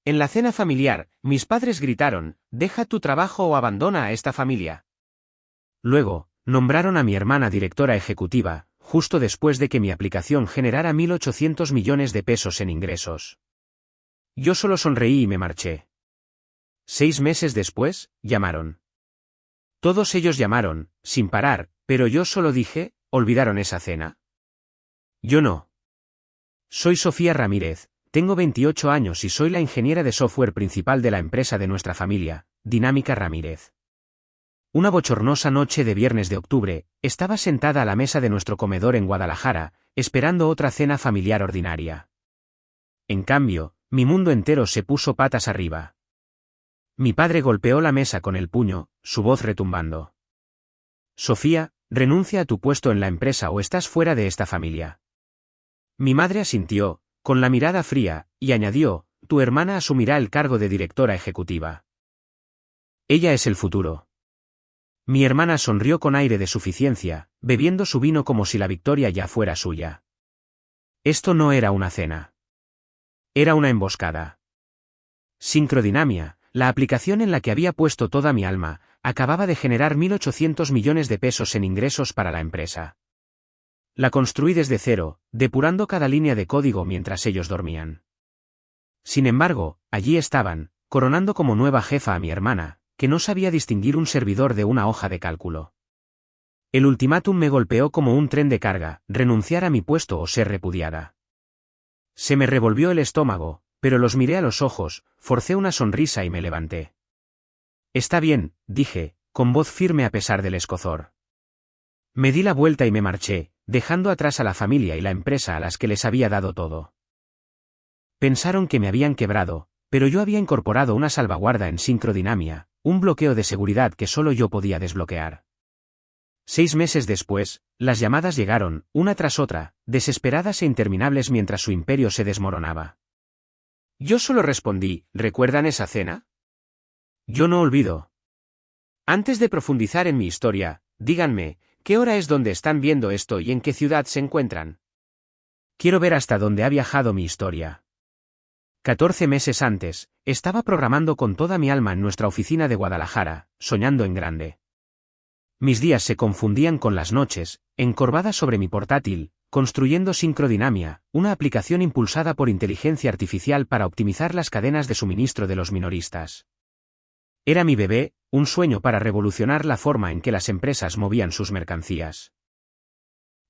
En la cena familiar, mis padres gritaron, «Deja tu trabajo o abandona a esta familia». Luego, nombraron a mi hermana directora ejecutiva, justo después de que mi aplicación generara 1.800 millones de pesos en ingresos. Yo solo sonreí y me marché. 6 meses después, llamaron. Todos ellos llamaron, sin parar, pero yo solo dije, ¿olvidaron esa cena? Yo no. Soy Sofía Ramírez, tengo 28 años y soy la ingeniera de software principal de la empresa de nuestra familia, Dinámica Ramírez. Una bochornosa noche de viernes de octubre, estaba sentada a la mesa de nuestro comedor en Guadalajara, esperando otra cena familiar ordinaria. En cambio, mi mundo entero se puso patas arriba. Mi padre golpeó la mesa con el puño, su voz retumbando. Sofía, renuncia a tu puesto en la empresa o estás fuera de esta familia. Mi madre asintió, con la mirada fría, y añadió, tu hermana asumirá el cargo de directora ejecutiva. Ella es el futuro. Mi hermana sonrió con aire de suficiencia, bebiendo su vino como si la victoria ya fuera suya. Esto no era una cena. Era una emboscada. Sincrodinamia, la aplicación en la que había puesto toda mi alma, acababa de generar 1.800 millones de pesos en ingresos para la empresa. La construí desde cero, depurando cada línea de código mientras ellos dormían. Sin embargo, allí estaban, coronando como nueva jefa a mi hermana, que no sabía distinguir un servidor de una hoja de cálculo. El ultimátum me golpeó como un tren de carga, renunciar a mi puesto o ser repudiada. Se me revolvió el estómago, pero los miré a los ojos, forcé una sonrisa y me levanté. Está bien, dije, con voz firme a pesar del escozor. Me di la vuelta y me marché, dejando atrás a la familia y la empresa a las que les había dado todo. Pensaron que me habían quebrado, pero yo había incorporado una salvaguarda en Sincrodinamia, un bloqueo de seguridad que solo yo podía desbloquear. 6 meses después, las llamadas llegaron, una tras otra, desesperadas e interminables mientras su imperio se desmoronaba. Yo solo respondí, ¿recuerdan esa cena? Yo no olvido. Antes de profundizar en mi historia, díganme, ¿qué hora es donde están viendo esto y en qué ciudad se encuentran? Quiero ver hasta dónde ha viajado mi historia. 14 meses antes, estaba programando con toda mi alma en nuestra oficina de Guadalajara, soñando en grande. Mis días se confundían con las noches, encorvada sobre mi portátil, construyendo Sincrodinamia, una aplicación impulsada por inteligencia artificial para optimizar las cadenas de suministro de los minoristas. Era mi bebé, un sueño para revolucionar la forma en que las empresas movían sus mercancías.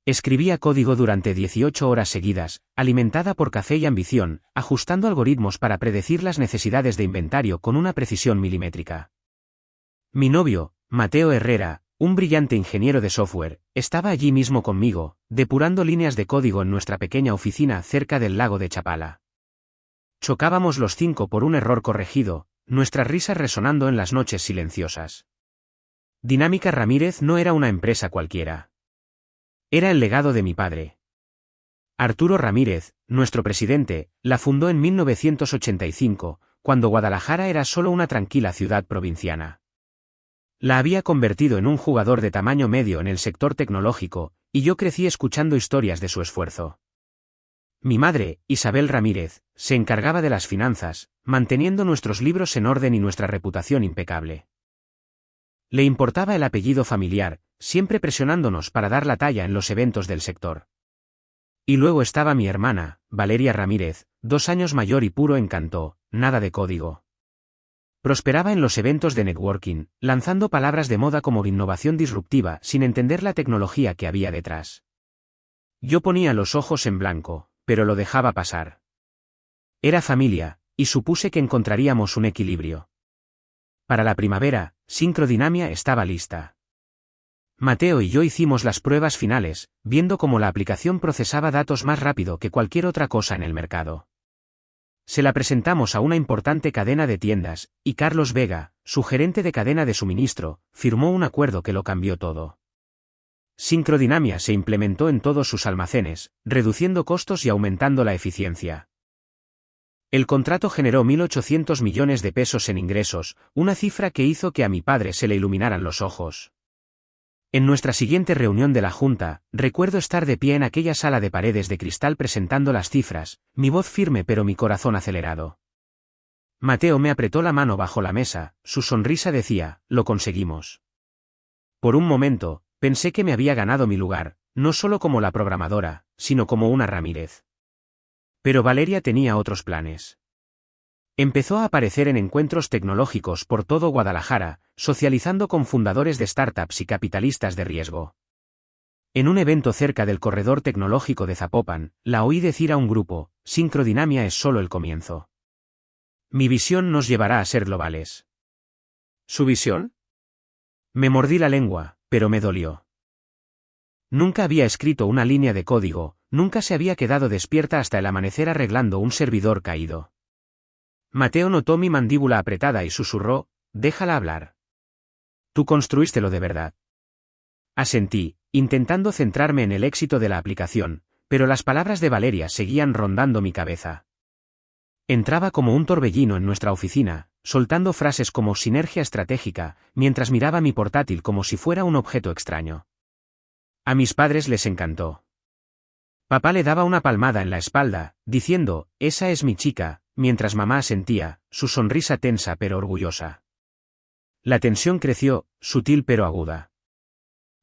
Escribía código durante 18 horas seguidas, alimentada por café y ambición, ajustando algoritmos para predecir las necesidades de inventario con una precisión milimétrica. Mi novio, Mateo Herrera, un brillante ingeniero de software, estaba allí mismo conmigo, depurando líneas de código en nuestra pequeña oficina cerca del lago de Chapala. Chocábamos los 5 por un error corregido, nuestras risas resonando en las noches silenciosas. Dinámica Ramírez no era una empresa cualquiera. Era el legado de mi padre. Arturo Ramírez, nuestro presidente, la fundó en 1985, cuando Guadalajara era solo una tranquila ciudad provinciana. La había convertido en un jugador de tamaño medio en el sector tecnológico, y yo crecí escuchando historias de su esfuerzo. Mi madre, Isabel Ramírez, se encargaba de las finanzas, manteniendo nuestros libros en orden y nuestra reputación impecable. Le importaba el apellido familiar, siempre presionándonos para dar la talla en los eventos del sector. Y luego estaba mi hermana, Valeria Ramírez, 2 años mayor y puro encanto, nada de código. Prosperaba en los eventos de networking, lanzando palabras de moda como innovación disruptiva sin entender la tecnología que había detrás. Yo ponía los ojos en blanco, pero lo dejaba pasar. Era familia, y supuse que encontraríamos un equilibrio. Para la primavera, Sincrodinamia estaba lista. Mateo y yo hicimos las pruebas finales, viendo cómo la aplicación procesaba datos más rápido que cualquier otra cosa en el mercado. Se la presentamos a una importante cadena de tiendas, y Carlos Vega, su gerente de cadena de suministro, firmó un acuerdo que lo cambió todo. Sincrodinamia se implementó en todos sus almacenes, reduciendo costos y aumentando la eficiencia. El contrato generó 1.800 millones de pesos en ingresos, una cifra que hizo que a mi padre se le iluminaran los ojos. En nuestra siguiente reunión de la Junta, recuerdo estar de pie en aquella sala de paredes de cristal presentando las cifras, mi voz firme pero mi corazón acelerado. Mateo me apretó la mano bajo la mesa, su sonrisa decía, lo conseguimos. Por un momento, pensé que me había ganado mi lugar, no solo como la programadora, sino como una Ramírez. Pero Valeria tenía otros planes. Empezó a aparecer en encuentros tecnológicos por todo Guadalajara, socializando con fundadores de startups y capitalistas de riesgo. En un evento cerca del corredor tecnológico de Zapopan, la oí decir a un grupo, Sincrodinamia es solo el comienzo. Mi visión nos llevará a ser globales. ¿Su visión? Me mordí la lengua, pero me dolió. Nunca había escrito una línea de código, nunca se había quedado despierta hasta el amanecer arreglando un servidor caído. Mateo notó mi mandíbula apretada y susurró, déjala hablar. Tú construístelo de verdad. Asentí, intentando centrarme en el éxito de la aplicación, pero las palabras de Valeria seguían rondando mi cabeza. Entraba como un torbellino en nuestra oficina, soltando frases como sinergia estratégica, mientras miraba mi portátil como si fuera un objeto extraño. A mis padres les encantó. Papá le daba una palmada en la espalda, diciendo, esa es mi chica, mientras mamá asentía, su sonrisa tensa pero orgullosa. La tensión creció, sutil pero aguda.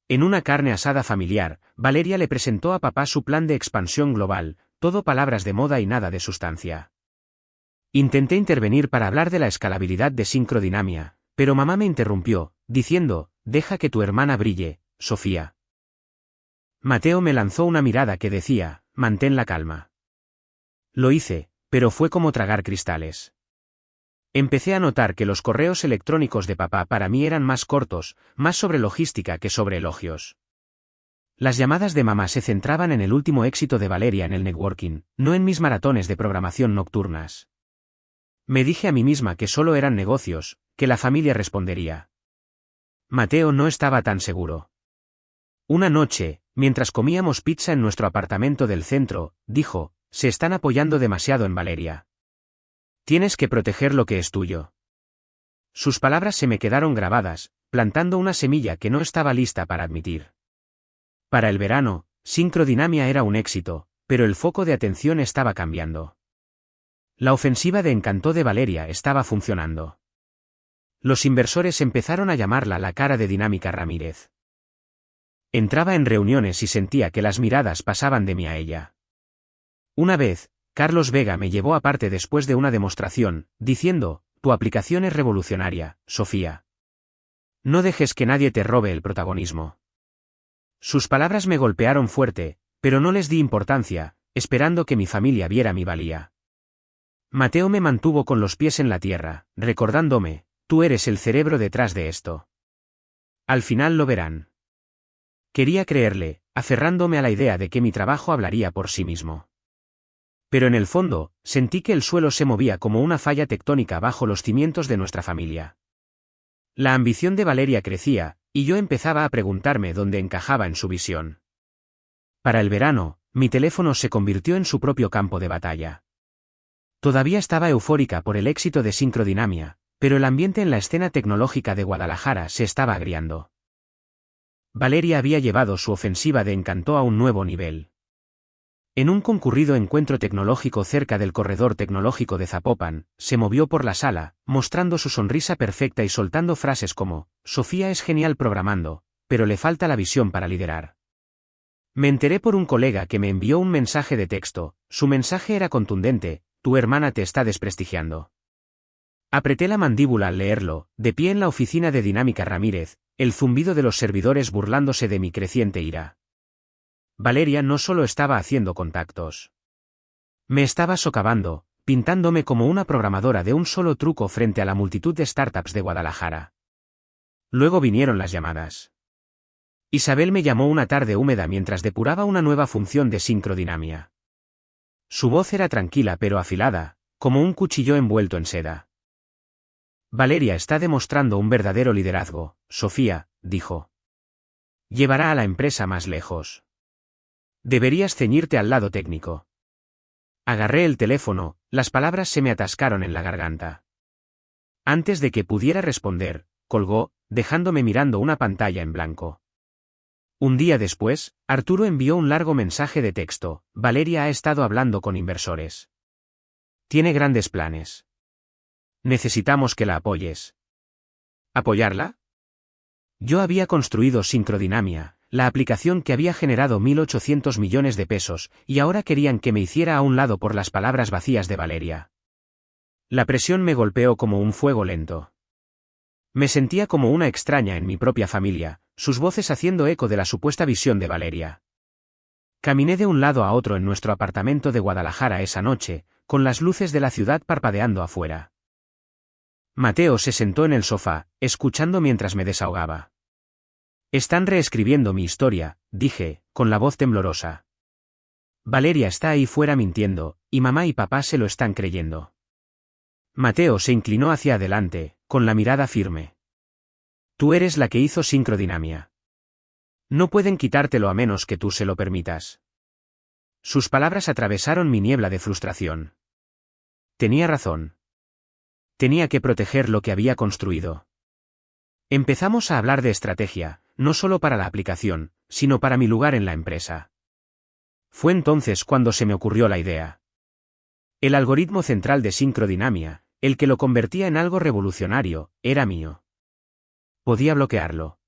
En una carne asada familiar, Valeria le presentó a papá su plan de expansión global, todo palabras de moda y nada de sustancia. Intenté intervenir para hablar de la escalabilidad de Sincrodinamia, pero mamá me interrumpió, diciendo, deja que tu hermana brille, Sofía. Mateo me lanzó una mirada que decía, mantén la calma. Lo hice, pero fue como tragar cristales. Empecé a notar que los correos electrónicos de papá para mí eran más cortos, más sobre logística que sobre elogios. Las llamadas de mamá se centraban en el último éxito de Valeria en el networking, no en mis maratones de programación nocturnas. Me dije a mí misma que solo eran negocios, que la familia respondería. Mateo no estaba tan seguro. Una noche, mientras comíamos pizza en nuestro apartamento del centro, dijo, se están apoyando demasiado en Valeria. Tienes que proteger lo que es tuyo. Sus palabras se me quedaron grabadas, plantando una semilla que no estaba lista para admitir. Para el verano, Sincrodinamia era un éxito, pero el foco de atención estaba cambiando. La ofensiva de Encantó de Valeria estaba funcionando. Los inversores empezaron a llamarla la cara de Dinámica Ramírez. Entraba en reuniones y sentía que las miradas pasaban de mí a ella. Una vez, Carlos Vega me llevó aparte después de una demostración, diciendo, tu aplicación es revolucionaria, Sofía. No dejes que nadie te robe el protagonismo. Sus palabras me golpearon fuerte, pero no les di importancia, esperando que mi familia viera mi valía. Mateo me mantuvo con los pies en la tierra, recordándome, tú eres el cerebro detrás de esto. Al final lo verán. Quería creerle, aferrándome a la idea de que mi trabajo hablaría por sí mismo. Pero en el fondo, sentí que el suelo se movía como una falla tectónica bajo los cimientos de nuestra familia. La ambición de Valeria crecía, y yo empezaba a preguntarme dónde encajaba en su visión. Para el verano, mi teléfono se convirtió en su propio campo de batalla. Todavía estaba eufórica por el éxito de Sincrodinamia, pero el ambiente en la escena tecnológica de Guadalajara se estaba agriando. Valeria había llevado su ofensiva de Encantó a un nuevo nivel. En un concurrido encuentro tecnológico cerca del corredor tecnológico de Zapopan, se movió por la sala, mostrando su sonrisa perfecta y soltando frases como, Sofía es genial programando, pero le falta la visión para liderar. Me enteré por un colega que me envió un mensaje de texto, su mensaje era contundente, tu hermana te está desprestigiando. Apreté la mandíbula al leerlo, de pie en la oficina de Dinámica Ramírez, el zumbido de los servidores burlándose de mi creciente ira. Valeria no solo estaba haciendo contactos. Me estaba socavando, pintándome como una programadora de un solo truco frente a la multitud de startups de Guadalajara. Luego vinieron las llamadas. Isabel me llamó una tarde húmeda mientras depuraba una nueva función de Sincrodinamia. Su voz era tranquila pero afilada, como un cuchillo envuelto en seda. Valeria está demostrando un verdadero liderazgo, Sofía, dijo. Llevará a la empresa más lejos. Deberías ceñirte al lado técnico. Agarré el teléfono, las palabras se me atascaron en la garganta. Antes de que pudiera responder, colgó, dejándome mirando una pantalla en blanco. Un día después, Arturo envió un largo mensaje de texto, Valeria ha estado hablando con inversores. Tiene grandes planes. Necesitamos que la apoyes. ¿Apoyarla? Yo había construido Sincrodynamia, la aplicación que había generado 1.800 millones de pesos, y ahora querían que me hiciera a un lado por las palabras vacías de Valeria. La presión me golpeó como un fuego lento. Me sentía como una extraña en mi propia familia, sus voces haciendo eco de la supuesta visión de Valeria. Caminé de un lado a otro en nuestro apartamento de Guadalajara esa noche, con las luces de la ciudad parpadeando afuera. Mateo se sentó en el sofá, escuchando mientras me desahogaba. Están reescribiendo mi historia, dije, con la voz temblorosa. Valeria está ahí fuera mintiendo, y mamá y papá se lo están creyendo. Mateo se inclinó hacia adelante, con la mirada firme. Tú eres la que hizo Sincrodynamia. No pueden quitártelo a menos que tú se lo permitas. Sus palabras atravesaron mi niebla de frustración. Tenía razón. Tenía que proteger lo que había construido. Empezamos a hablar de estrategia, no solo para la aplicación, sino para mi lugar en la empresa. Fue entonces cuando se me ocurrió la idea. El algoritmo central de Sincrodynamia, el que lo convertía en algo revolucionario, era mío. Podía bloquearlo.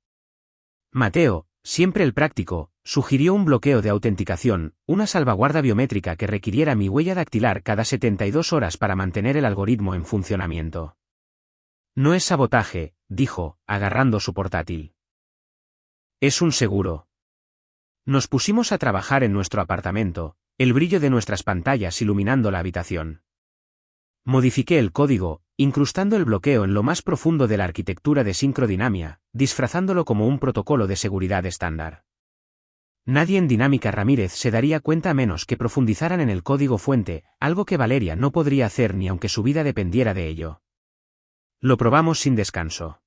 Mateo, siempre el práctico, sugirió un bloqueo de autenticación, una salvaguarda biométrica que requiriera mi huella dactilar cada 72 horas para mantener el algoritmo en funcionamiento. No es sabotaje, dijo, agarrando su portátil. Es un seguro. Nos pusimos a trabajar en nuestro apartamento, el brillo de nuestras pantallas iluminando la habitación. Modifiqué el código, incrustando el bloqueo en lo más profundo de la arquitectura de Sincrodynamia, disfrazándolo como un protocolo de seguridad estándar. Nadie en Dinámica Ramírez se daría cuenta a menos que profundizaran en el código fuente, algo que Valeria no podría hacer ni aunque su vida dependiera de ello. Lo probamos sin descanso.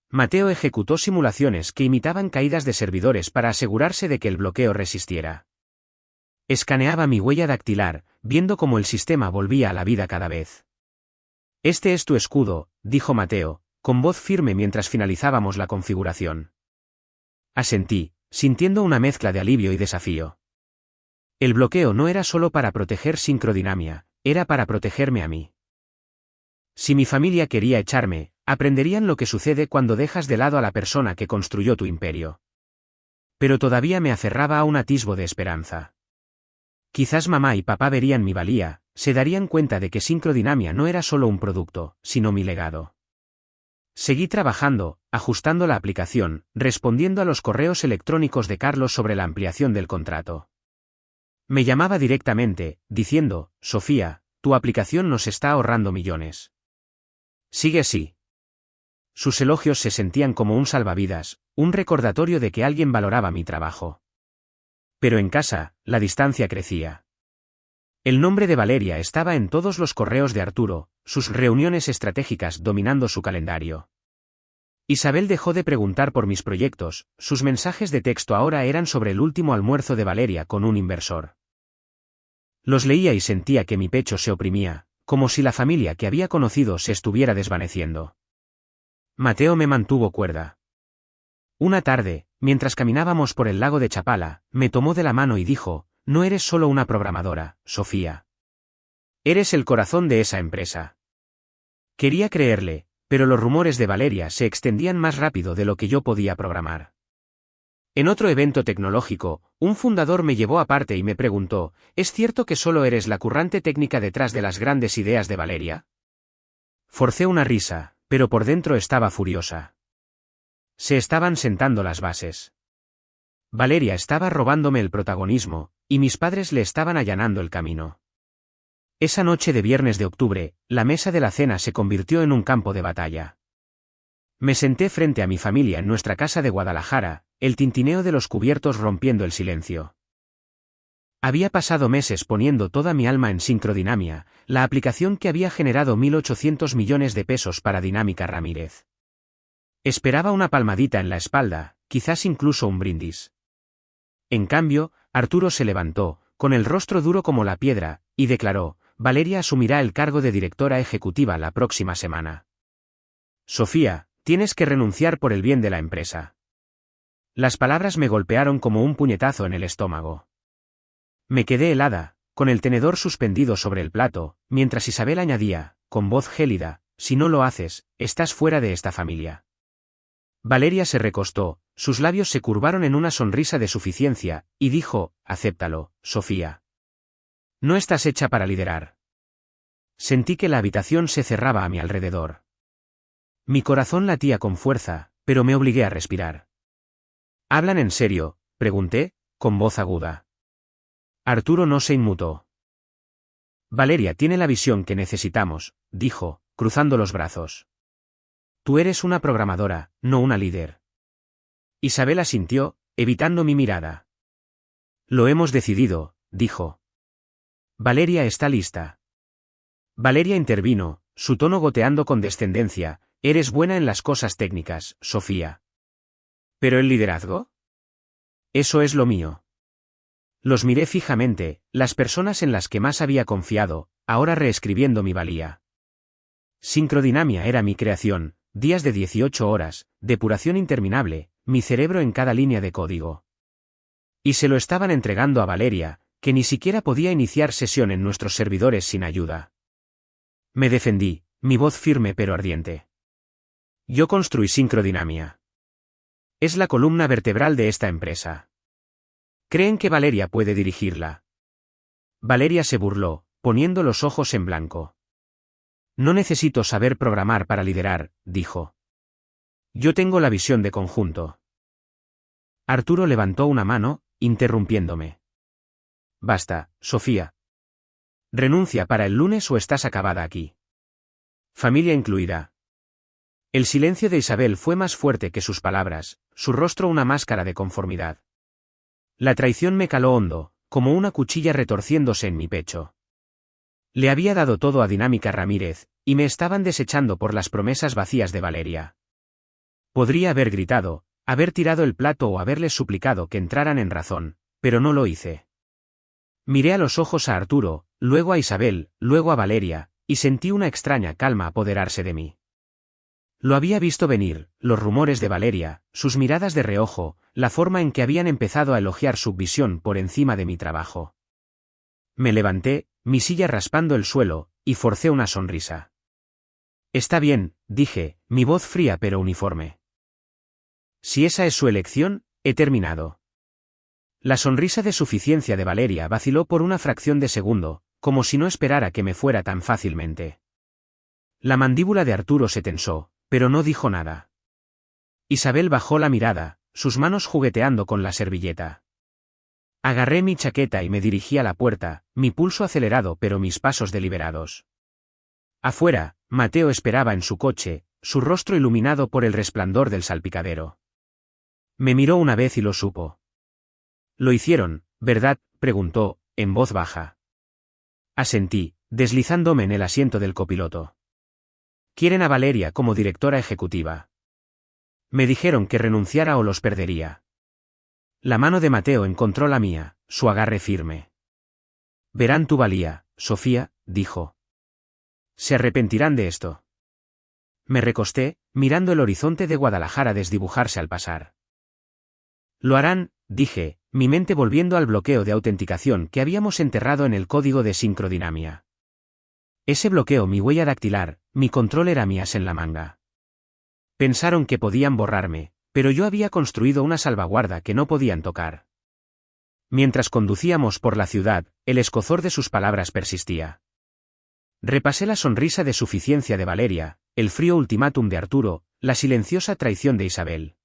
Mateo ejecutó simulaciones que imitaban caídas de servidores para asegurarse de que el bloqueo resistiera. Escaneaba mi huella dactilar, viendo cómo el sistema volvía a la vida cada vez. Este es tu escudo, dijo Mateo, con voz firme mientras finalizábamos la configuración. Asentí, sintiendo una mezcla de alivio y desafío. El bloqueo no era solo para proteger Sincrodynamia, era para protegerme a mí. Si mi familia quería echarme, aprenderían lo que sucede cuando dejas de lado a la persona que construyó tu imperio. Pero todavía me aferraba a un atisbo de esperanza. Quizás mamá y papá verían mi valía, se darían cuenta de que Sincrodynamia no era solo un producto, sino mi legado. Seguí trabajando, ajustando la aplicación, respondiendo a los correos electrónicos de Carlos sobre la ampliación del contrato. Me llamaba directamente, diciendo, Sofía, tu aplicación nos está ahorrando millones. Sigue así. Sus elogios se sentían como un salvavidas, un recordatorio de que alguien valoraba mi trabajo. Pero en casa, la distancia crecía. El nombre de Valeria estaba en todos los correos de Arturo, sus reuniones estratégicas dominando su calendario. Isabel dejó de preguntar por mis proyectos, sus mensajes de texto ahora eran sobre el último almuerzo de Valeria con un inversor. Los leía y sentía que mi pecho se oprimía, como si la familia que había conocido se estuviera desvaneciendo. Mateo me mantuvo cuerda. Una tarde, mientras caminábamos por el lago de Chapala, me tomó de la mano y dijo, no eres solo una programadora, Sofía. Eres el corazón de esa empresa. Quería creerle, pero los rumores de Valeria se extendían más rápido de lo que yo podía programar. En otro evento tecnológico, un fundador me llevó aparte y me preguntó, ¿es cierto que solo eres la currante técnica detrás de las grandes ideas de Valeria? Forcé una risa, pero por dentro estaba furiosa. Se estaban sentando las bases. Valeria estaba robándome el protagonismo, y mis padres le estaban allanando el camino. Esa noche de viernes de octubre, la mesa de la cena se convirtió en un campo de batalla. Me senté frente a mi familia en nuestra casa de Guadalajara, el tintineo de los cubiertos rompiendo el silencio. Había pasado meses poniendo toda mi alma en Sincrodynamia, la aplicación que había generado 1.800 millones de pesos para Dinámica Ramírez. Esperaba una palmadita en la espalda, quizás incluso un brindis. En cambio, Arturo se levantó, con el rostro duro como la piedra, y declaró, Valeria asumirá el cargo de directora ejecutiva la próxima semana. Sofía, tienes que renunciar por el bien de la empresa. Las palabras me golpearon como un puñetazo en el estómago. Me quedé helada, con el tenedor suspendido sobre el plato, mientras Isabel añadía, con voz gélida, si no lo haces, estás fuera de esta familia. Valeria se recostó, sus labios se curvaron en una sonrisa de suficiencia, y dijo, acéptalo, Sofía. No estás hecha para liderar. Sentí que la habitación se cerraba a mi alrededor. Mi corazón latía con fuerza, pero me obligué a respirar. ¿Hablan en serio?, pregunté, con voz aguda. Arturo no se inmutó. Valeria tiene la visión que necesitamos, dijo, cruzando los brazos. Tú eres una programadora, no una líder. Isabel asintió, evitando mi mirada. Lo hemos decidido, dijo. Valeria está lista. Valeria intervino, su tono goteando con descendencia. Eres buena en las cosas técnicas, Sofía. ¿Pero el liderazgo? Eso es lo mío. Los miré fijamente, las personas en las que más había confiado, ahora reescribiendo mi valía. Sincrodinamia era mi creación, días de 18 horas, depuración interminable, mi cerebro en cada línea de código. Y se lo estaban entregando a Valeria, que ni siquiera podía iniciar sesión en nuestros servidores sin ayuda. Me defendí, mi voz firme pero ardiente. Yo construí Sincrodinamia. Es la columna vertebral de esta empresa. ¿Creen que Valeria puede dirigirla? Valeria se burló, poniendo los ojos en blanco. No necesito saber programar para liderar, dijo. Yo tengo la visión de conjunto. Arturo levantó una mano, interrumpiéndome. Basta, Sofía. Renuncia para el lunes o estás acabada aquí. Familia incluida. El silencio de Isabel fue más fuerte que sus palabras, su rostro una máscara de conformidad. La traición me caló hondo, como una cuchilla retorciéndose en mi pecho. Le había dado todo a Dinámica Ramírez, y me estaban desechando por las promesas vacías de Valeria. Podría haber gritado, haber tirado el plato o haberles suplicado que entraran en razón, pero no lo hice. Miré a los ojos a Arturo, luego a Isabel, luego a Valeria, y sentí una extraña calma apoderarse de mí. Lo había visto venir, los rumores de Valeria, sus miradas de reojo, la forma en que habían empezado a elogiar su visión por encima de mi trabajo. Me levanté, mi silla raspando el suelo, y forcé una sonrisa. Está bien, dije, mi voz fría pero uniforme. Si esa es su elección, he terminado. La sonrisa de suficiencia de Valeria vaciló por una fracción de segundo, como si no esperara que me fuera tan fácilmente. La mandíbula de Arturo se tensó, pero no dijo nada. Isabel bajó la mirada, sus manos jugueteando con la servilleta. Agarré mi chaqueta y me dirigí a la puerta, mi pulso acelerado pero mis pasos deliberados. Afuera, Mateo esperaba en su coche, su rostro iluminado por el resplandor del salpicadero. Me miró una vez y lo supo. «Lo hicieron, ¿verdad?», preguntó, en voz baja. Asentí, deslizándome en el asiento del copiloto. «Quieren a Valeria como directora ejecutiva. Me dijeron que renunciara o los perdería». La mano de Mateo encontró la mía, su agarre firme. «Verán tu valía, Sofía», dijo. «Se arrepentirán de esto». Me recosté, mirando el horizonte de Guadalajara desdibujarse al pasar. «Lo harán», dije, mi mente volviendo al bloqueo de autenticación que habíamos enterrado en el código de Sincrodinamia. Ese bloqueo, mi huella dactilar, mi control era mi as en la manga. Pensaron que podían borrarme, pero yo había construido una salvaguarda que no podían tocar. Mientras conducíamos por la ciudad, el escozor de sus palabras persistía. Repasé la sonrisa de suficiencia de Valeria, el frío ultimátum de Arturo, la silenciosa traición de Isabel.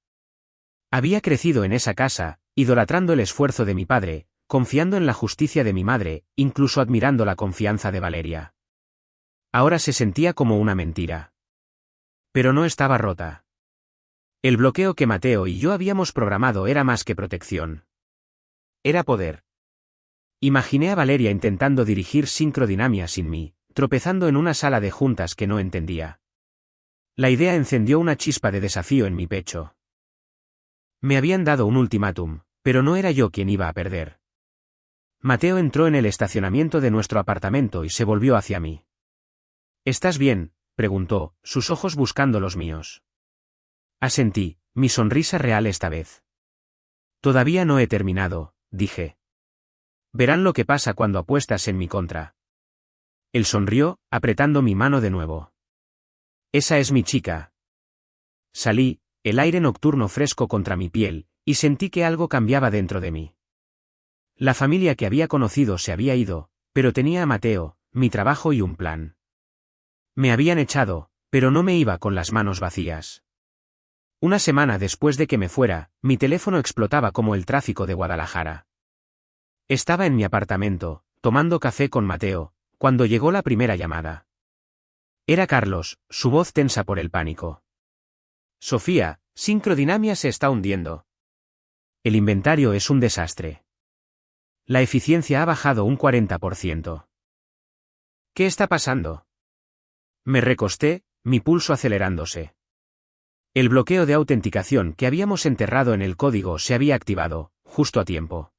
Había crecido en esa casa, idolatrando el esfuerzo de mi padre, confiando en la justicia de mi madre, incluso admirando la confianza de Valeria. Ahora se sentía como una mentira. Pero no estaba rota. El bloqueo que Mateo y yo habíamos programado era más que protección. Era poder. Imaginé a Valeria intentando dirigir Sincrodinamia sin mí, tropezando en una sala de juntas que no entendía. La idea encendió una chispa de desafío en mi pecho. Me habían dado un ultimátum, pero no era yo quien iba a perder. Mateo entró en el estacionamiento de nuestro apartamento y se volvió hacia mí. «¿Estás bien?», preguntó, sus ojos buscando los míos. Asentí, mi sonrisa real esta vez. «Todavía no he terminado», dije. «Verán lo que pasa cuando apuestas en mi contra». Él sonrió, apretando mi mano de nuevo. Esa es mi chica. Salí, el aire nocturno fresco contra mi piel, y sentí que algo cambiaba dentro de mí. La familia que había conocido se había ido, pero tenía a Mateo, mi trabajo y un plan. Me habían echado, pero no me iba con las manos vacías. Una semana después de que me fuera, mi teléfono explotaba como el tráfico de Guadalajara. Estaba en mi apartamento, tomando café con Mateo, cuando llegó la primera llamada. Era Carlos, su voz tensa por el pánico. Sofía, Sincrodinamia se está hundiendo. El inventario es un desastre. La eficiencia ha bajado un 40%. ¿Qué está pasando? Me recosté, mi pulso acelerándose. El bloqueo de autenticación que habíamos enterrado en el código se había activado, justo a tiempo.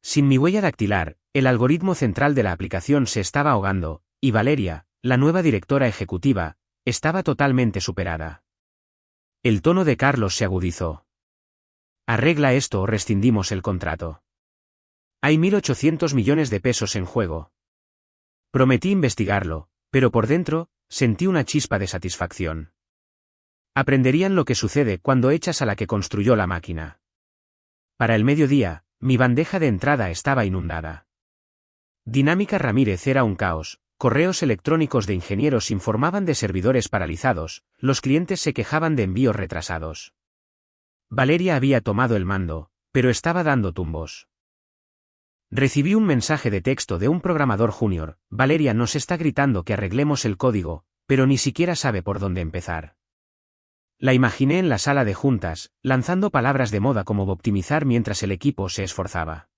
Sin mi huella dactilar, el algoritmo central de la aplicación se estaba ahogando, y Valeria, la nueva directora ejecutiva, estaba totalmente superada. El tono de Carlos se agudizó. Arregla esto o rescindimos el contrato. Hay 1.800 millones de pesos en juego. Prometí investigarlo, pero por dentro, sentí una chispa de satisfacción. Aprenderían lo que sucede cuando echas a la que construyó la máquina. Para el mediodía, mi bandeja de entrada estaba inundada. Dinámica Ramírez era un caos, correos electrónicos de ingenieros informaban de servidores paralizados, los clientes se quejaban de envíos retrasados. Valeria había tomado el mando, pero estaba dando tumbos. Recibí un mensaje de texto de un programador junior: Valeria nos está gritando que arreglemos el código, pero ni siquiera sabe por dónde empezar. La imaginé en la sala de juntas, lanzando palabras de moda como optimizar mientras el equipo se esforzaba.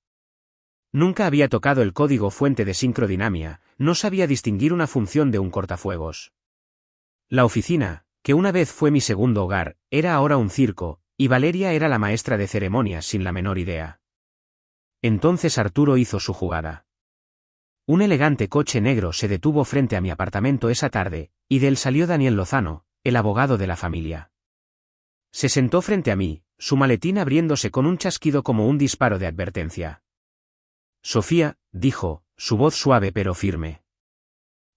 Nunca había tocado el código fuente de Sincrodinamia, no sabía distinguir una función de un cortafuegos. La oficina, que una vez fue mi segundo hogar, era ahora un circo, y Valeria era la maestra de ceremonias sin la menor idea. Entonces Arturo hizo su jugada. Un elegante coche negro se detuvo frente a mi apartamento esa tarde, y de él salió Daniel Lozano, el abogado de la familia. Se sentó frente a mí, su maletín abriéndose con un chasquido como un disparo de advertencia. Sofía, dijo, su voz suave pero firme.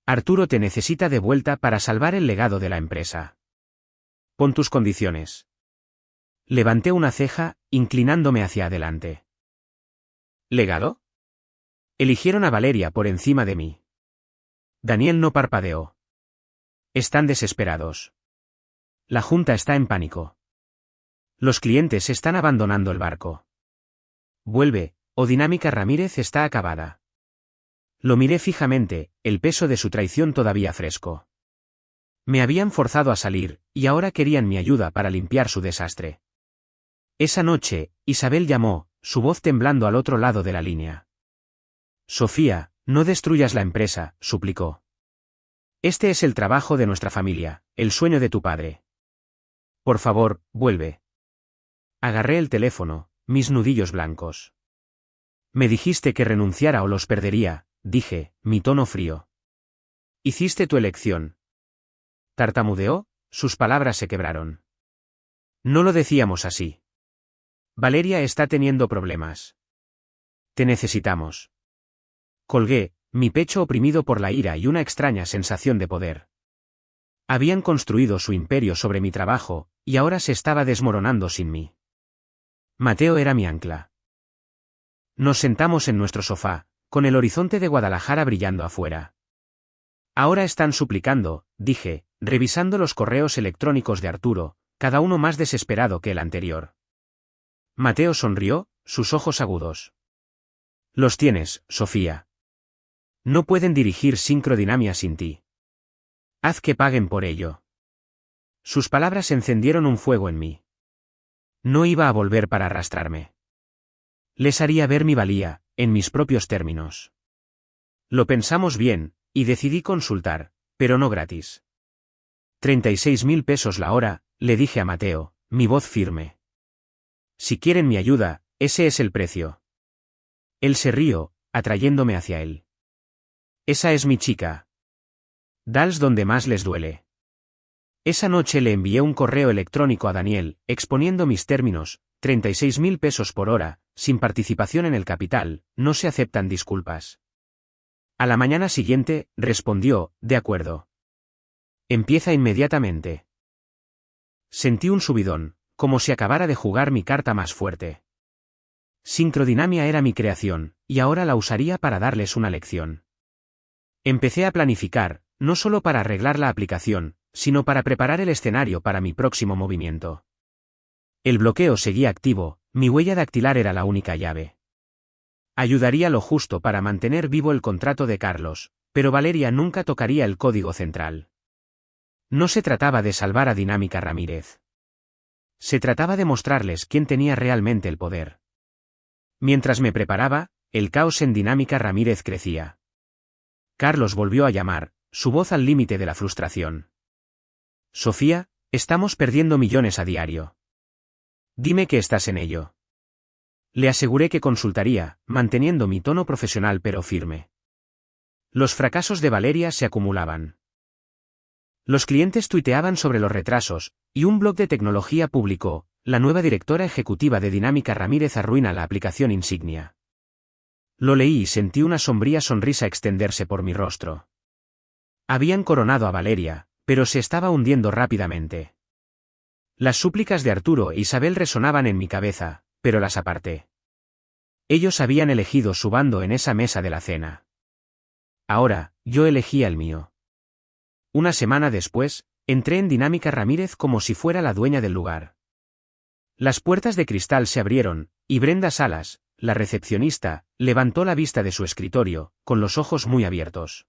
Arturo te necesita de vuelta para salvar el legado de la empresa. Pon tus condiciones. Levanté una ceja, inclinándome hacia adelante. ¿Legado? Eligieron a Valeria por encima de mí. Daniel no parpadeó. Están desesperados. La junta está en pánico. Los clientes están abandonando el barco. Vuelve, o Dinámica Ramírez está acabada. Lo miré fijamente, el peso de su traición todavía fresco. Me habían forzado a salir, y ahora querían mi ayuda para limpiar su desastre. Esa noche, Isabel llamó, su voz temblando al otro lado de la línea. Sofía, no destruyas la empresa, suplicó. Este es el trabajo de nuestra familia, el sueño de tu padre. Por favor, vuelve. Agarré el teléfono, mis nudillos blancos. Me dijiste que renunciara o los perdería, dije, mi tono frío. Hiciste tu elección. Tartamudeó, sus palabras se quebraron. No lo decíamos así. Valeria está teniendo problemas. Te necesitamos. Colgué, mi pecho oprimido por la ira y una extraña sensación de poder. Habían construido su imperio sobre mi trabajo, y ahora se estaba desmoronando sin mí. Mateo era mi ancla. Nos sentamos en nuestro sofá, con el horizonte de Guadalajara brillando afuera. Ahora están suplicando, dije, revisando los correos electrónicos de Arturo, cada uno más desesperado que el anterior. Mateo sonrió, sus ojos agudos. Los tienes, Sofía. No pueden dirigir Sincrodinamia sin ti. Haz que paguen por ello. Sus palabras encendieron un fuego en mí. No iba a volver para arrastrarme. Les haría ver mi valía, en mis propios términos. Lo pensamos bien, y decidí consultar, pero no gratis. 36.000 pesos la hora, le dije a Mateo, mi voz firme. Si quieren mi ayuda, ese es el precio. Él se rió, atrayéndome hacia él. Esa es mi chica. Dals donde más les duele. Esa noche le envié un correo electrónico a Daniel, exponiendo mis términos, 36.000 pesos por hora, sin participación en el capital, no se aceptan disculpas. A la mañana siguiente, respondió, de acuerdo. Empieza inmediatamente. Sentí un subidón, como si acabara de jugar mi carta más fuerte. Sincrodinamia era mi creación, y ahora la usaría para darles una lección. Empecé a planificar, no solo para arreglar la aplicación, sino para preparar el escenario para mi próximo movimiento. El bloqueo seguía activo, mi huella dactilar era la única llave. Ayudaría lo justo para mantener vivo el contrato de Carlos, pero Valeria nunca tocaría el código central. No se trataba de salvar a Dinámica Ramírez. Se trataba de mostrarles quién tenía realmente el poder. Mientras me preparaba, el caos en Dinámica Ramírez crecía. Carlos volvió a llamar, su voz al límite de la frustración. Sofía, estamos perdiendo millones a diario. Dime que estás en ello. Le aseguré que consultaría, manteniendo mi tono profesional pero firme. Los fracasos de Valeria se acumulaban. Los clientes tuiteaban sobre los retrasos, y un blog de tecnología publicó: la nueva directora ejecutiva de Dinámica Ramírez arruina la aplicación insignia. Lo leí y sentí una sombría sonrisa extenderse por mi rostro. Habían coronado a Valeria, pero se estaba hundiendo rápidamente. Las súplicas de Arturo e Isabel resonaban en mi cabeza, pero las aparté. Ellos habían elegido su bando en esa mesa de la cena. Ahora, yo elegía el mío. Una semana después, entré en Dinámica Ramírez como si fuera la dueña del lugar. Las puertas de cristal se abrieron, y Brenda Salas, la recepcionista, levantó la vista de su escritorio, con los ojos muy abiertos.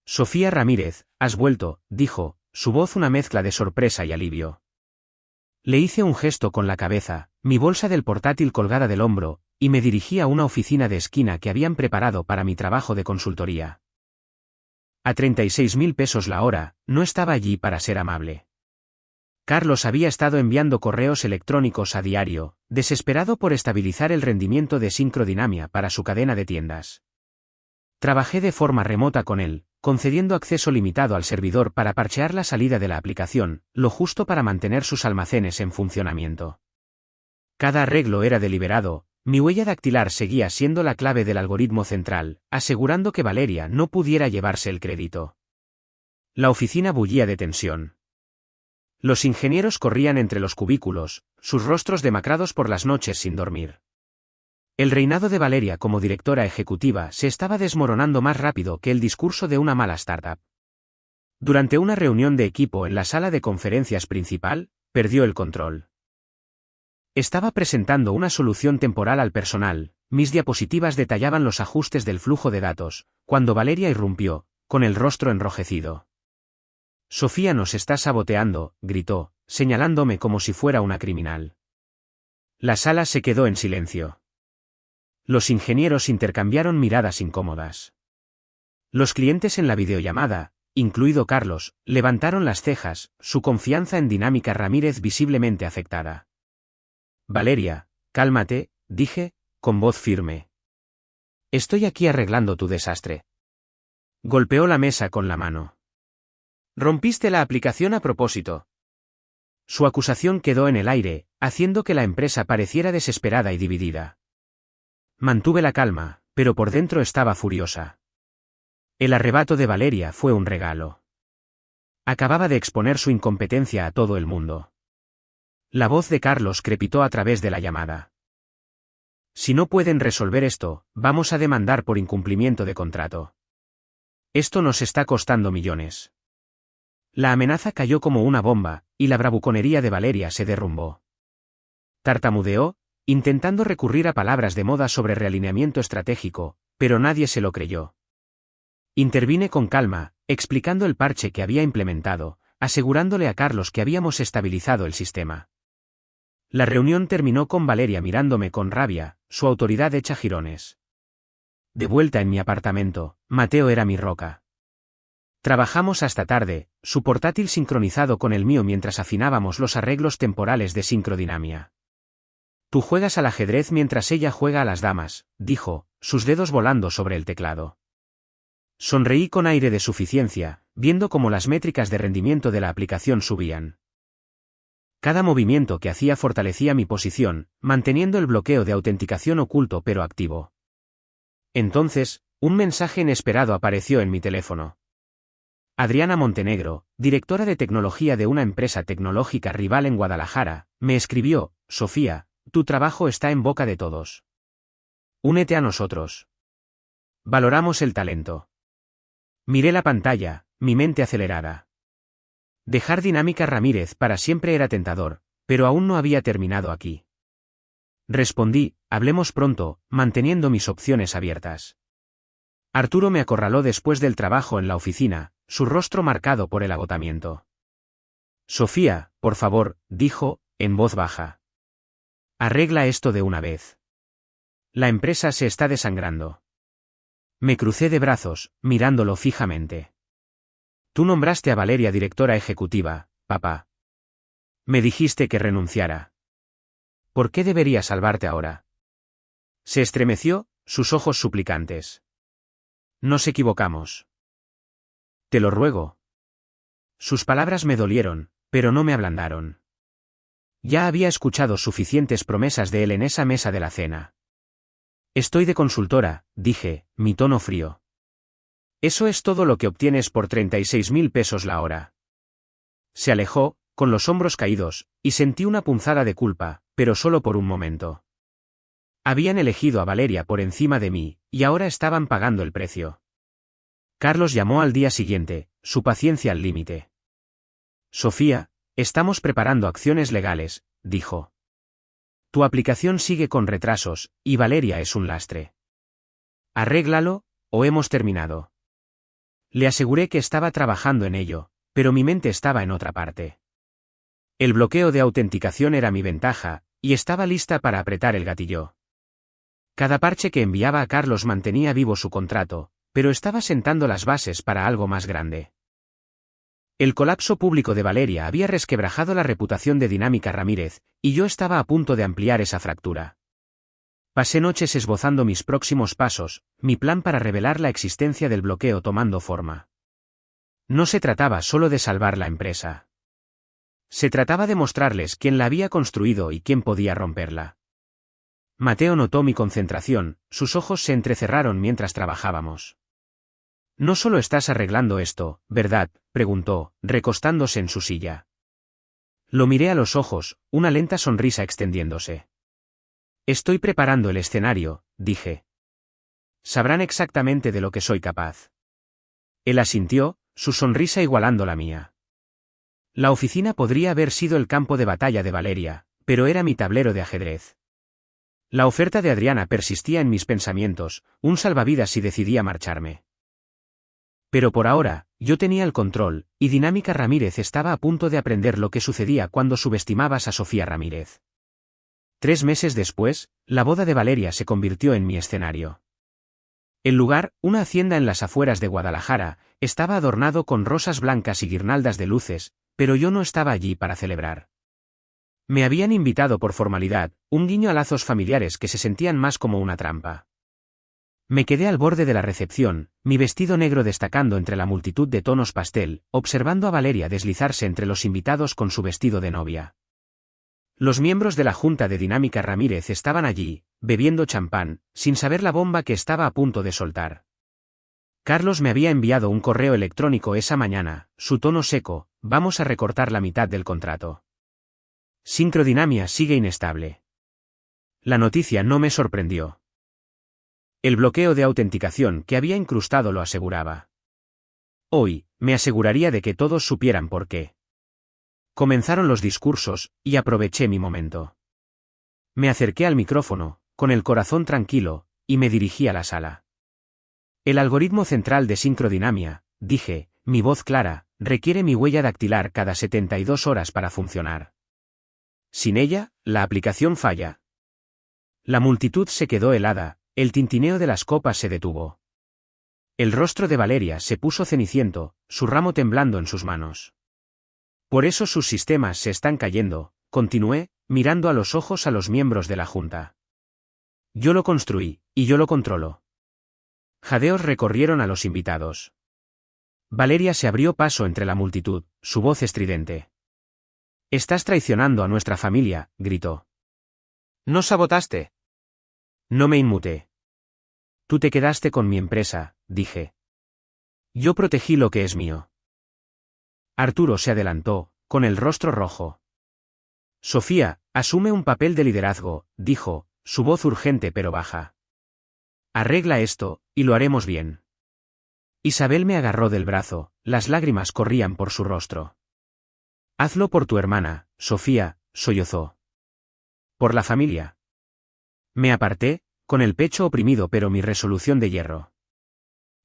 Sofía Ramírez, has vuelto, dijo, su voz una mezcla de sorpresa y alivio. Le hice un gesto con la cabeza, mi bolsa del portátil colgada del hombro, y me dirigí a una oficina de esquina que habían preparado para mi trabajo de consultoría. A 36.000 pesos la hora, no estaba allí para ser amable. Carlos había estado enviando correos electrónicos a diario, desesperado por estabilizar el rendimiento de Sincrodinamia para su cadena de tiendas. Trabajé de forma remota con él, concediendo acceso limitado al servidor para parchear la salida de la aplicación, lo justo para mantener sus almacenes en funcionamiento. Cada arreglo era deliberado, mi huella dactilar seguía siendo la clave del algoritmo central, asegurando que Valeria no pudiera llevarse el crédito. La oficina bullía de tensión. Los ingenieros corrían entre los cubículos, sus rostros demacrados por las noches sin dormir. El reinado de Valeria como directora ejecutiva se estaba desmoronando más rápido que el discurso de una mala startup. Durante una reunión de equipo en la sala de conferencias principal, perdió el control. Estaba presentando una solución temporal al personal, mis diapositivas detallaban los ajustes del flujo de datos, cuando Valeria irrumpió, con el rostro enrojecido. Sofía nos está saboteando, gritó, señalándome como si fuera una criminal. La sala se quedó en silencio. Los ingenieros intercambiaron miradas incómodas. Los clientes en la videollamada, incluido Carlos, levantaron las cejas, su confianza en Dinámica Ramírez visiblemente afectada. Valeria, cálmate, dije, con voz firme. Estoy aquí arreglando tu desastre. Golpeó la mesa con la mano. Rompiste la aplicación a propósito. Su acusación quedó en el aire, haciendo que la empresa pareciera desesperada y dividida. Mantuve la calma, pero por dentro estaba furiosa. El arrebato de Valeria fue un regalo. Acababa de exponer su incompetencia a todo el mundo. La voz de Carlos crepitó a través de la llamada. Si no pueden resolver esto, vamos a demandar por incumplimiento de contrato. Esto nos está costando millones. La amenaza cayó como una bomba, y la bravuconería de Valeria se derrumbó. Tartamudeó, intentando recurrir a palabras de moda sobre realineamiento estratégico, pero nadie se lo creyó. Intervine con calma, explicando el parche que había implementado, asegurándole a Carlos que habíamos estabilizado el sistema. La reunión terminó con Valeria mirándome con rabia, su autoridad hecha jirones. De vuelta en mi apartamento, Mateo era mi roca. Trabajamos hasta tarde, su portátil sincronizado con el mío mientras afinábamos los arreglos temporales de Sincrodinamia. Tú juegas al ajedrez mientras ella juega a las damas, dijo, sus dedos volando sobre el teclado. Sonreí con aire de suficiencia, viendo cómo las métricas de rendimiento de la aplicación subían. Cada movimiento que hacía fortalecía mi posición, manteniendo el bloqueo de autenticación oculto pero activo. Entonces, Un mensaje inesperado apareció en mi teléfono. Adriana Montenegro, directora de tecnología de una empresa tecnológica rival en Guadalajara, me escribió: Sofía, tu trabajo está en boca de todos. Únete a nosotros. Valoramos el talento. Miré la pantalla, mi mente acelerada. Dejar Dinámica Ramírez para siempre era tentador, pero aún no había terminado aquí. Respondí: hablemos pronto, manteniendo mis opciones abiertas. Arturo me acorraló después del trabajo en la oficina, su rostro marcado por el agotamiento. Sofía, por favor, dijo, en voz baja. Arregla esto de una vez. La empresa se está desangrando. Me crucé de brazos, mirándolo fijamente. Tú nombraste a Valeria directora ejecutiva, papá. Me dijiste que renunciara. ¿Por qué debería salvarte ahora? Se estremeció, sus ojos suplicantes. Nos equivocamos. Te lo ruego. Sus palabras me dolieron, pero no me ablandaron. Ya había escuchado suficientes promesas de él en esa mesa de la cena. Estoy de consultora, dije, mi tono frío. Eso es todo lo que obtienes por 36.000 pesos la hora. Se alejó, con los hombros caídos, y sentí una punzada de culpa, pero solo por un momento. Habían elegido a Valeria por encima de mí, y ahora estaban pagando el precio. Carlos llamó al día siguiente, su paciencia al límite. Sofía, estamos preparando acciones legales, dijo. Tu aplicación sigue con retrasos, y Valeria es un lastre. Arréglalo, o hemos terminado. Le aseguré que estaba trabajando en ello, pero mi mente estaba en otra parte. El bloqueo de autenticación era mi ventaja, y estaba lista para apretar el gatillo. Cada parche que enviaba a Carlos mantenía vivo su contrato, pero estaba sentando las bases para algo más grande. El colapso público de Valeria había resquebrajado la reputación de Dinámica Ramírez, y yo estaba a punto de ampliar esa fractura. Pasé noches esbozando mis próximos pasos, mi plan para revelar la existencia del bloqueo tomando forma. No se trataba solo de salvar la empresa. Se trataba de mostrarles quién la había construido y quién podía romperla. Mateo notó mi concentración, sus ojos se entrecerraron mientras trabajábamos. No solo estás arreglando esto, ¿verdad?, preguntó, recostándose en su silla. Lo miré a los ojos, una lenta sonrisa extendiéndose. Estoy preparando el escenario, dije. Sabrán exactamente de lo que soy capaz. Él asintió, su sonrisa igualando la mía. La oficina podría haber sido el campo de batalla de Valeria, pero era mi tablero de ajedrez. La oferta de Adriana persistía en mis pensamientos, un salvavidas si decidía marcharme. Pero por ahora, yo tenía el control, y Dinámica Ramírez estaba a punto de aprender lo que sucedía cuando subestimabas a Sofía Ramírez. 3 meses después, la boda de Valeria se convirtió en mi escenario. El lugar, una hacienda en las afueras de Guadalajara, estaba adornado con rosas blancas y guirnaldas de luces, pero yo no estaba allí para celebrar. Me habían invitado por formalidad, un guiño a lazos familiares que se sentían más como una trampa. Me quedé al borde de la recepción, mi vestido negro destacando entre la multitud de tonos pastel, observando a Valeria deslizarse entre los invitados con su vestido de novia. Los miembros de la Junta de Dinámica Ramírez estaban allí, bebiendo champán, sin saber la bomba que estaba a punto de soltar. Carlos me había enviado un correo electrónico esa mañana, su tono seco: vamos a recortar la mitad del contrato. Sincrodinamia sigue inestable. La noticia no me sorprendió. El bloqueo de autenticación que había incrustado lo aseguraba. Hoy, me aseguraría de que todos supieran por qué. Comenzaron los discursos, y aproveché mi momento. Me acerqué al micrófono, con el corazón tranquilo, y me dirigí a la sala. El algoritmo central de sincrodinamia, dije, mi voz clara, requiere mi huella dactilar cada 72 horas para funcionar. Sin ella, la aplicación falla. La multitud se quedó helada, el tintineo de las copas se detuvo. El rostro de Valeria se puso ceniciento, su ramo temblando en sus manos. Por eso sus sistemas se están cayendo, continué, mirando a los ojos a los miembros de la Junta. Yo lo construí, y yo lo controlo. Jadeos recorrieron a los invitados. Valeria se abrió paso entre la multitud, su voz estridente. Estás traicionando a nuestra familia, gritó. ¿No sabotaste? No me inmuté. Tú te quedaste con mi empresa, dije. Yo protegí lo que es mío. Arturo se adelantó, con el rostro rojo. Sofía, asume un papel de liderazgo, dijo, su voz urgente pero baja. Arregla esto, y lo haremos bien. Isabel me agarró del brazo, las lágrimas corrían por su rostro. Hazlo por tu hermana, Sofía, sollozó. Por la familia. Me aparté, con el pecho oprimido pero mi resolución de hierro.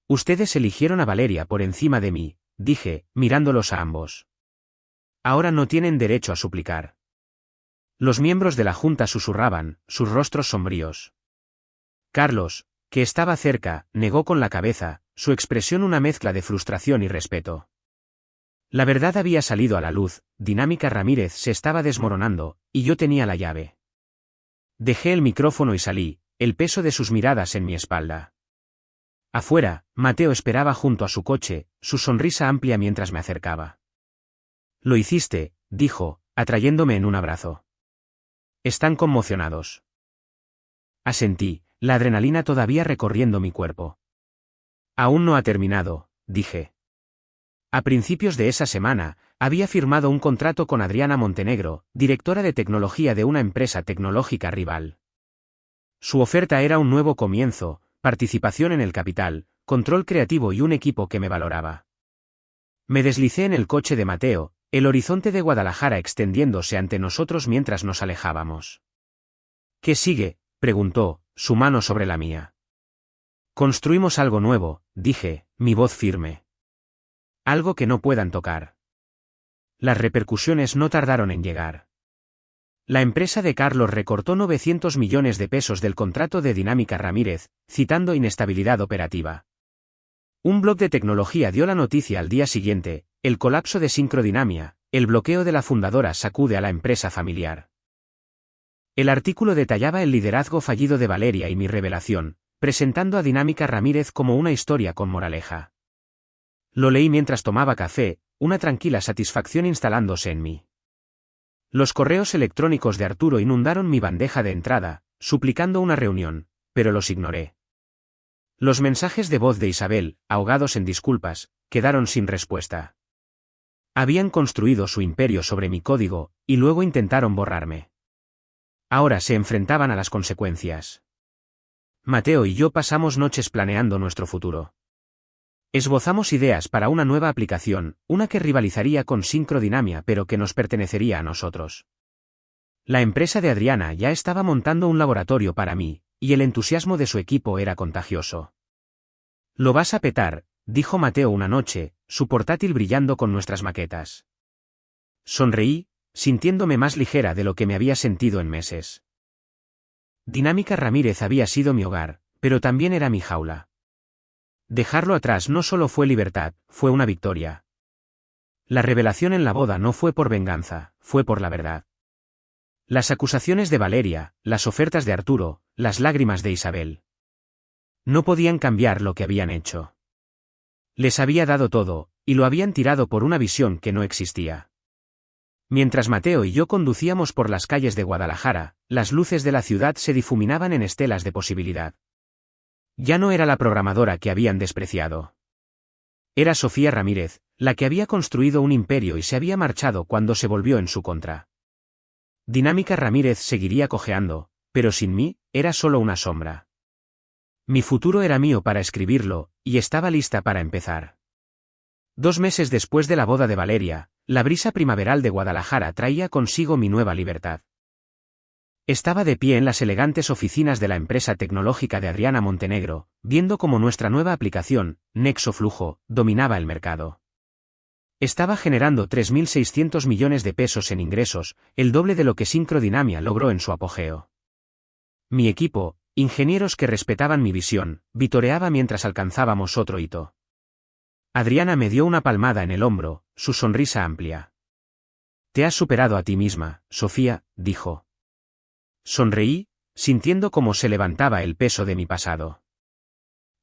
Ustedes eligieron a Valeria por encima de mí, dije, mirándolos a ambos. Ahora no tienen derecho a suplicar. Los miembros de la junta susurraban, sus rostros sombríos. Carlos, que estaba cerca, negó con la cabeza, su expresión una mezcla de frustración y respeto. La verdad había salido a la luz, Dinámica Ramírez se estaba desmoronando, y yo tenía la llave. Dejé el micrófono y salí, el peso de sus miradas en mi espalda. Afuera, Mateo esperaba junto a su coche, su sonrisa amplia mientras me acercaba. Lo hiciste, dijo, atrayéndome en un abrazo. Están conmocionados. Asentí, la adrenalina todavía recorriendo mi cuerpo. Aún no ha terminado, dije. A principios de esa semana, había firmado un contrato con Adriana Montenegro, directora de tecnología de una empresa tecnológica rival. Su oferta era un nuevo comienzo, participación en el capital, control creativo y un equipo que me valoraba. Me deslicé en el coche de Mateo, el horizonte de Guadalajara extendiéndose ante nosotros mientras nos alejábamos. ¿Qué sigue?, preguntó, su mano sobre la mía. Construimos algo nuevo, dije, mi voz firme. Algo que no puedan tocar. Las repercusiones no tardaron en llegar. La empresa de Carlos recortó 900 millones de pesos del contrato de Dinámica Ramírez, citando inestabilidad operativa. Un blog de tecnología dio la noticia al día siguiente, el colapso de Sincrodinamia, el bloqueo de la fundadora sacude a la empresa familiar. El artículo detallaba el liderazgo fallido de Valeria y mi revelación, presentando a Dinámica Ramírez como una historia con moraleja. Lo leí mientras tomaba café, una tranquila satisfacción instalándose en mí. Los correos electrónicos de Arturo inundaron mi bandeja de entrada, suplicando una reunión, pero los ignoré. Los mensajes de voz de Isabel, ahogados en disculpas, quedaron sin respuesta. Habían construido su imperio sobre mi código, y luego intentaron borrarme. Ahora se enfrentaban a las consecuencias. Mateo y yo pasamos noches planeando nuestro futuro. Esbozamos ideas para una nueva aplicación, una que rivalizaría con Sincrodinamia pero que nos pertenecería a nosotros. La empresa de Adriana ya estaba montando un laboratorio para mí, y el entusiasmo de su equipo era contagioso. Lo vas a petar, dijo Mateo una noche, su portátil brillando con nuestras maquetas. Sonreí, sintiéndome más ligera de lo que me había sentido en meses. Dinámica Ramírez había sido mi hogar, pero también era mi jaula. Dejarlo atrás no solo fue libertad, fue una victoria. La revelación en la boda no fue por venganza, fue por la verdad. Las acusaciones de Valeria, las ofertas de Arturo, las lágrimas de Isabel. No podían cambiar lo que habían hecho. Les había dado todo, y lo habían tirado por una visión que no existía. Mientras Mateo y yo conducíamos por las calles de Guadalajara, las luces de la ciudad se difuminaban en estelas de posibilidad. Ya no era la programadora que habían despreciado. Era Sofía Ramírez, la que había construido un imperio y se había marchado cuando se volvió en su contra. Dinámica Ramírez seguiría cojeando, pero sin mí, era solo una sombra. Mi futuro era mío para escribirlo, y estaba lista para empezar. 2 meses después de la boda de Valeria, la brisa primaveral de Guadalajara traía consigo mi nueva libertad. Estaba de pie en las elegantes oficinas de la empresa tecnológica de Adriana Montenegro, viendo cómo nuestra nueva aplicación, Nexo Flujo, dominaba el mercado. Estaba generando 3.600 millones de pesos en ingresos, el doble de lo que Sincrodinamia logró en su apogeo. Mi equipo, ingenieros que respetaban mi visión, vitoreaba mientras alcanzábamos otro hito. Adriana me dio una palmada en el hombro, su sonrisa amplia. Te has superado a ti misma, Sofía, dijo. Sonreí, sintiendo cómo se levantaba el peso de mi pasado.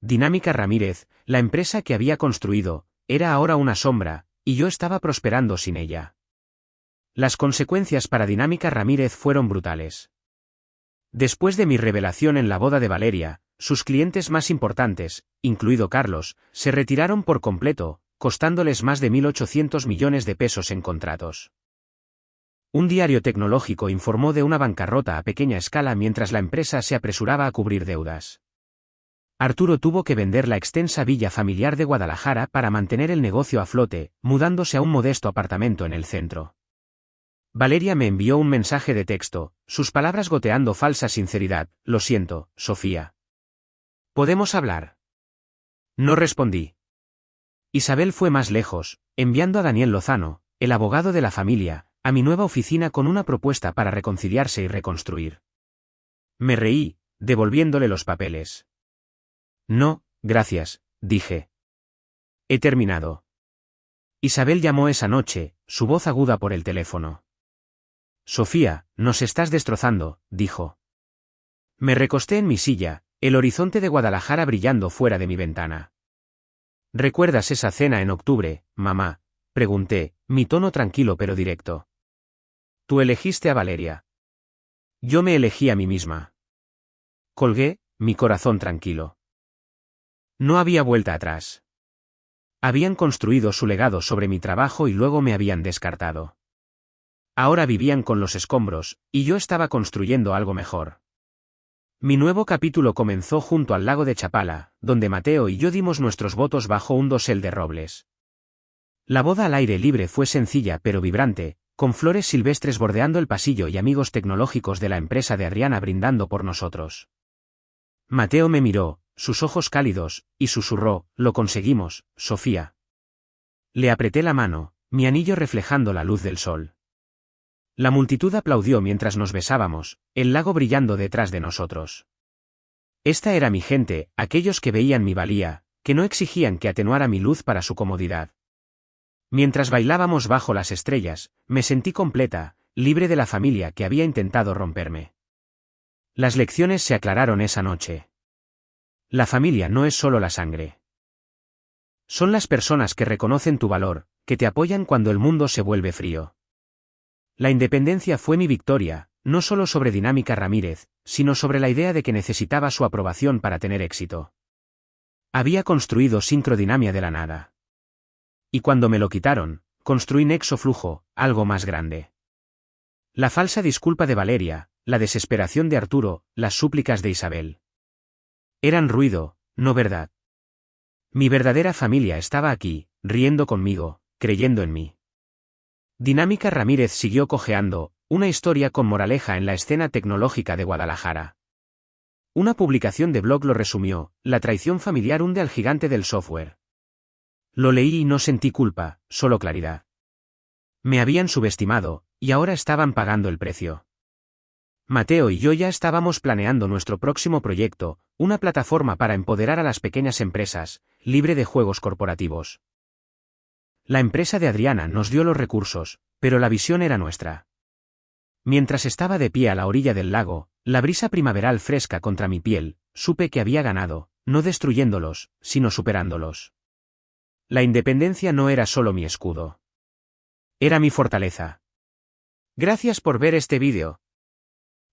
Dinámica Ramírez, la empresa que había construido, era ahora una sombra, y yo estaba prosperando sin ella. Las consecuencias para Dinámica Ramírez fueron brutales. Después de mi revelación en la boda de Valeria, sus clientes más importantes, incluido Carlos, se retiraron por completo, costándoles más de 1.800 millones de pesos en contratos. Un diario tecnológico informó de una bancarrota a pequeña escala mientras la empresa se apresuraba a cubrir deudas. Arturo tuvo que vender la extensa villa familiar de Guadalajara para mantener el negocio a flote, mudándose a un modesto apartamento en el centro. Valeria me envió un mensaje de texto, sus palabras goteando falsa sinceridad: «Lo siento, Sofía. ¿Podemos hablar?». No respondí. Isabel fue más lejos, enviando a Daniel Lozano, el abogado de la familia, a mi nueva oficina con una propuesta para reconciliarse y reconstruir. Me reí, devolviéndole los papeles. «No, gracias», dije. «He terminado». Isabel llamó esa noche, su voz aguda por el teléfono. «Sofía, nos estás destrozando», dijo. Me recosté en mi silla, el horizonte de Guadalajara brillando fuera de mi ventana. «¿Recuerdas esa cena en octubre, mamá?», pregunté, mi tono tranquilo pero directo. «Tú elegiste a Valeria. Yo me elegí a mí misma». Colgué, mi corazón tranquilo. No había vuelta atrás. Habían construido su legado sobre mi trabajo y luego me habían descartado. Ahora vivían con los escombros, y yo estaba construyendo algo mejor. Mi nuevo capítulo comenzó junto al lago de Chapala, donde Mateo y yo dimos nuestros votos bajo un dosel de robles. La boda al aire libre fue sencilla pero vibrante, con flores silvestres bordeando el pasillo y amigos tecnológicos de la empresa de Adriana brindando por nosotros. Mateo me miró, sus ojos cálidos, y susurró: «Lo conseguimos, Sofía». Le apreté la mano, mi anillo reflejando la luz del sol. La multitud aplaudió mientras nos besábamos, el lago brillando detrás de nosotros. Esta era mi gente, aquellos que veían mi valía, que no exigían que atenuara mi luz para su comodidad. Mientras bailábamos bajo las estrellas, me sentí completa, libre de la familia que había intentado romperme. Las lecciones se aclararon esa noche. La familia no es solo la sangre. Son las personas que reconocen tu valor, que te apoyan cuando el mundo se vuelve frío. La independencia fue mi victoria, no solo sobre Dinámica Ramírez, sino sobre la idea de que necesitaba su aprobación para tener éxito. Había construido Sincrodinamia de la nada. Y cuando me lo quitaron, construí Nexo Flujo, algo más grande. La falsa disculpa de Valeria, la desesperación de Arturo, las súplicas de Isabel. Eran ruido, no verdad. Mi verdadera familia estaba aquí, riendo conmigo, creyendo en mí. Dinámica Ramírez siguió cojeando, una historia con moraleja en la escena tecnológica de Guadalajara. Una publicación de blog lo resumió: «La traición familiar hunde al gigante del software». Lo leí y no sentí culpa, solo claridad. Me habían subestimado, y ahora estaban pagando el precio. Mateo y yo ya estábamos planeando nuestro próximo proyecto, una plataforma para empoderar a las pequeñas empresas, libre de juegos corporativos. La empresa de Adriana nos dio los recursos, pero la visión era nuestra. Mientras estaba de pie a la orilla del lago, la brisa primaveral fresca contra mi piel, supe que había ganado, no destruyéndolos, sino superándolos. La independencia no era solo mi escudo. Era mi fortaleza. Gracias por ver este vídeo.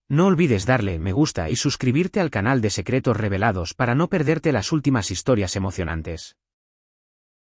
No olvides darle me gusta y suscribirte al canal de Secretos Revelados para no perderte las últimas historias emocionantes.